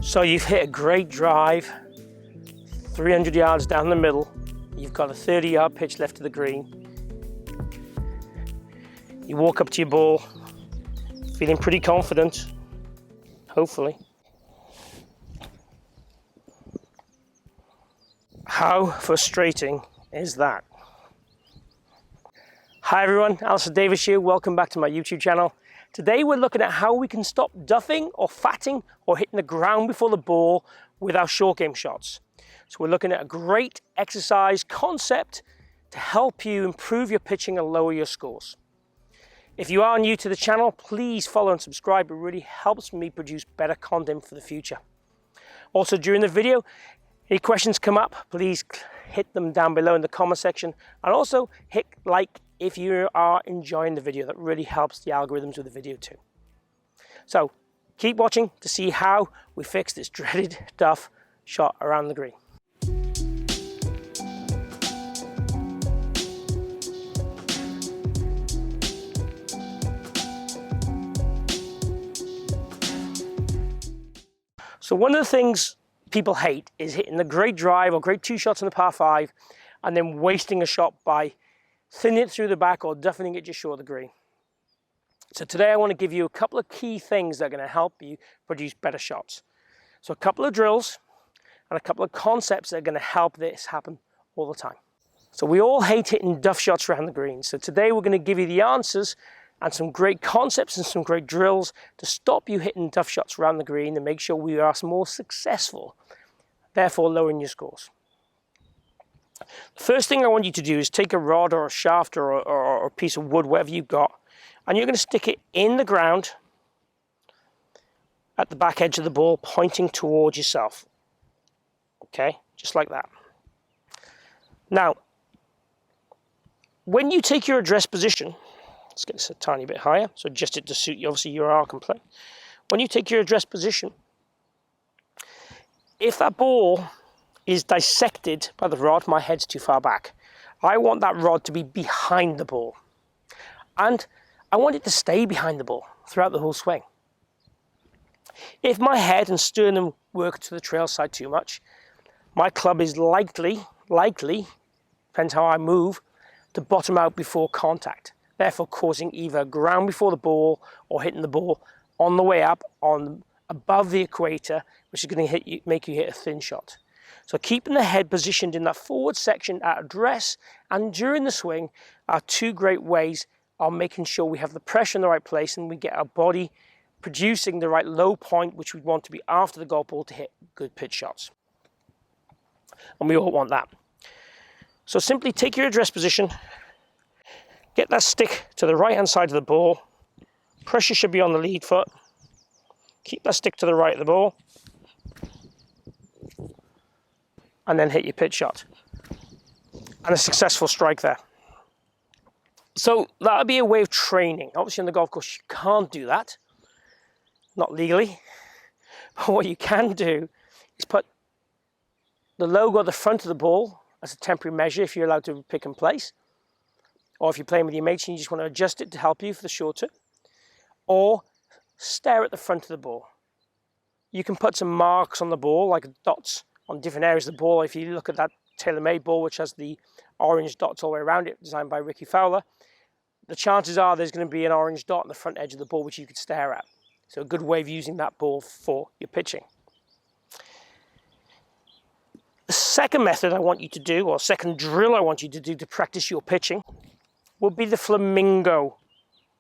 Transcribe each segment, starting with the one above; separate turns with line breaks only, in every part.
So you've hit a great drive, 300 yards down the middle. You've got a 30-yard pitch left to the green. You walk up to your ball, feeling pretty confident, hopefully. How frustrating is that? Hi everyone, Alistair Davies here. Welcome back to my YouTube channel. Today we're looking at how we can stop duffing or fatting or hitting the ground before the ball with our short game shots. So we're looking at a great exercise concept to help you improve your pitching and lower your scores. If you are new to the channel, please follow and subscribe. It really helps me produce better content for the future. Also during the video, any questions come up, please hit them down below in the comment section, and also hit like if you are enjoying the video. That really helps the algorithms with the video too. So keep watching to see how we fix this dreaded duff shot around the green. So one of the things people hate is hitting the great drive or great two shots in the par 5 and then wasting a shot by thinning it through the back or duffing it just short of the green. So today I want to give you a couple of key things that are going to help you produce better shots. So a couple of drills and a couple of concepts that are going to help this happen all the time. So we all hate hitting duff shots around the green. So today we're going to give you the answers and some great concepts and some great drills to stop you hitting duff shots around the green and make sure we are more successful, therefore lowering your scores. The first thing I want you to do is take a rod or a shaft or a piece of wood, whatever you've got, and you're going to stick it in the ground at the back edge of the ball, pointing towards yourself. Okay, just like that. Now, when you take your address position, let's get this a tiny bit higher, so adjust it to suit you, obviously your arc and play. When you take your address position, if that ball is dissected by the rod, my head's too far back. I want that rod to be behind the ball. And I want it to stay behind the ball throughout the whole swing. If my head and sternum work to the trail side too much, my club is likely, depends how I move, to bottom out before contact, therefore causing either ground before the ball or hitting the ball on the way up above the equator, which is going to make you hit a thin shot. So keeping the head positioned in that forward section at address and during the swing are two great ways of making sure we have the pressure in the right place and we get our body producing the right low point, which we want to be after the golf ball to hit good pitch shots. And we all want that. So simply take your address position, get that stick to the right hand side of the ball, pressure should be on the lead foot, keep that stick to the right of the ball, and then hit your pitch shot. And a successful strike there. So that would be a way of training. Obviously on the golf course you can't do that, not legally. But what you can do is put the logo at the front of the ball as a temporary measure if you're allowed to pick and place. Or if you're playing with your mates and you just want to adjust it to help you for the shorter. Or stare at the front of the ball. You can put some marks on the ball, like dots, on different areas of the ball. If you look at that tailor-made ball, which has the orange dots all the way around it, designed by Ricky Fowler, the chances are there's going to be an orange dot on the front edge of the ball which you could stare at. So a good way of using that ball for your pitching. The second method I want you to do, or second drill I want you to do to practice your pitching, would be the flamingo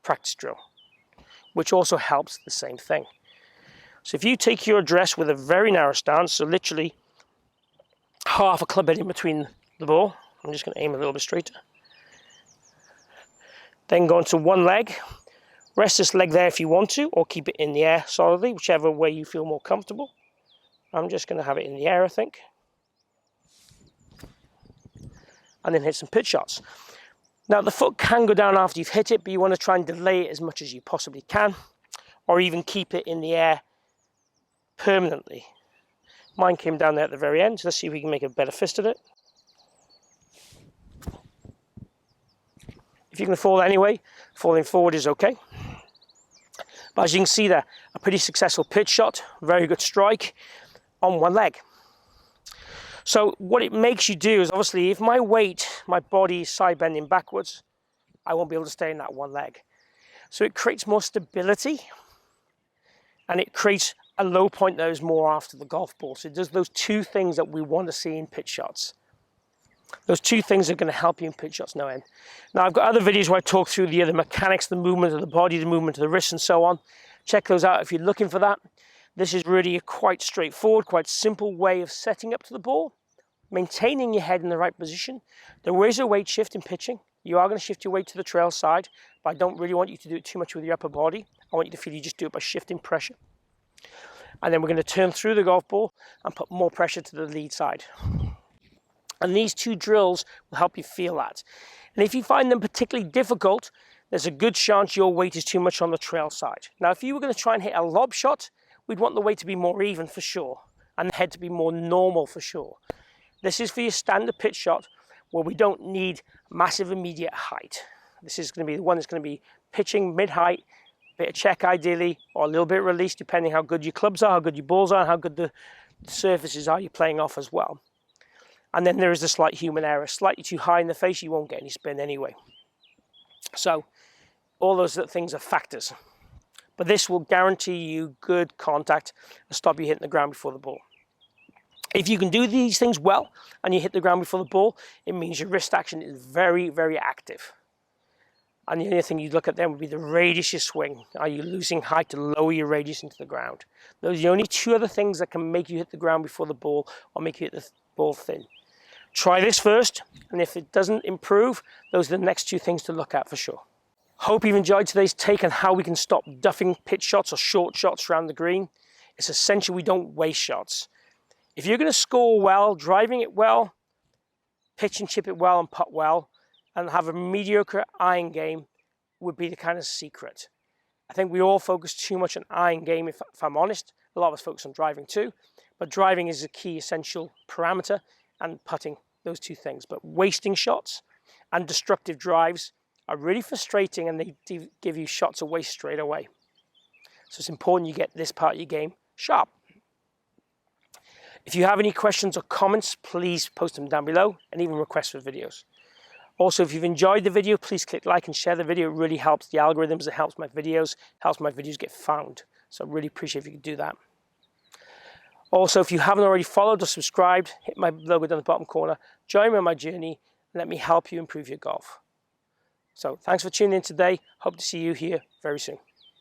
practice drill, which also helps the same thing. So if you take your address with a very narrow stance, so literally half a club head in between the ball, I'm just going to aim a little bit straighter. Then go into one leg, rest this leg there if you want to, or keep it in the air solidly, whichever way you feel more comfortable. I'm just going to have it in the air, I think. And then hit some pitch shots. Now the foot can go down after you've hit it, but you want to try and delay it as much as you possibly can, or even keep it in the air permanently. Mine came down there at the very end, so let's see if we can make a better fist of it. If you can fall anyway, falling forward is okay. But as you can see there, a pretty successful pitch shot, very good strike on one leg. So what it makes you do is, obviously, if my weight, my body is side bending backwards, I won't be able to stay in that one leg. So it creates more stability, and it creates a low point that is more after the golf ball. So it does those two things that we want to see in pitch shots. Those two things are going to help you in pitch shots no end. Now, I've got other videos where I talk through the other mechanics, the movement of the body, the movement of the wrist, and so on. Check those out if you're looking for that. This is really a quite straightforward, quite simple way of setting up to the ball, maintaining your head in the right position. There is a weight shift in pitching. You are going to shift your weight to the trail side, but I don't really want you to do it too much with your upper body. I want you to feel you just do it by shifting pressure. And then we're going to turn through the golf ball and put more pressure to the lead side. And these two drills will help you feel that. And if you find them particularly difficult, there's a good chance your weight is too much on the trail side. Now, if you were going to try and hit a lob shot, we'd want the weight to be more even for sure, and the head to be more normal for sure. This is for your standard pitch shot where we don't need massive immediate height. This is going to be the one that's going to be pitching mid-height, bit of check ideally, or a little bit of release depending how good your clubs are, how good your balls are, and how good the surfaces are you're playing off as well. And then there is a slight human error. Slightly too high in the face, you won't get any spin anyway. So all those things are factors. But this will guarantee you good contact and stop you hitting the ground before the ball. If you can do these things well and you hit the ground before the ball, it means your wrist action is very, very active. And the only thing you look at then would be the radius you swing. Are you losing height to lower your radius into the ground? Those are the only two other things that can make you hit the ground before the ball or make you hit the ball thin. Try this first, and if it doesn't improve, those are the next two things to look at for sure. Hope you've enjoyed today's take on how we can stop duffing pitch shots or short shots around the green. It's essential we don't waste shots. If you're going to score well, driving it well, pitch and chip it well and putt well, and have a mediocre iron game would be the kind of secret. I think we all focus too much on iron game, if I'm honest. A lot of us focus on driving too, but driving is a key essential parameter, and putting, those two things. But wasting shots and destructive drives are really frustrating, and they give you shots away straight away. So it's important you get this part of your game sharp. If you have any questions or comments, please post them down below, and even requests for videos. Also, if you've enjoyed the video, please click like and share the video. It really helps the algorithms, it helps my videos get found. So I really appreciate if you could do that. Also, if you haven't already followed or subscribed, hit my logo down the bottom corner, join me on my journey, and let me help you improve your golf. So thanks for tuning in today. Hope to see you here very soon.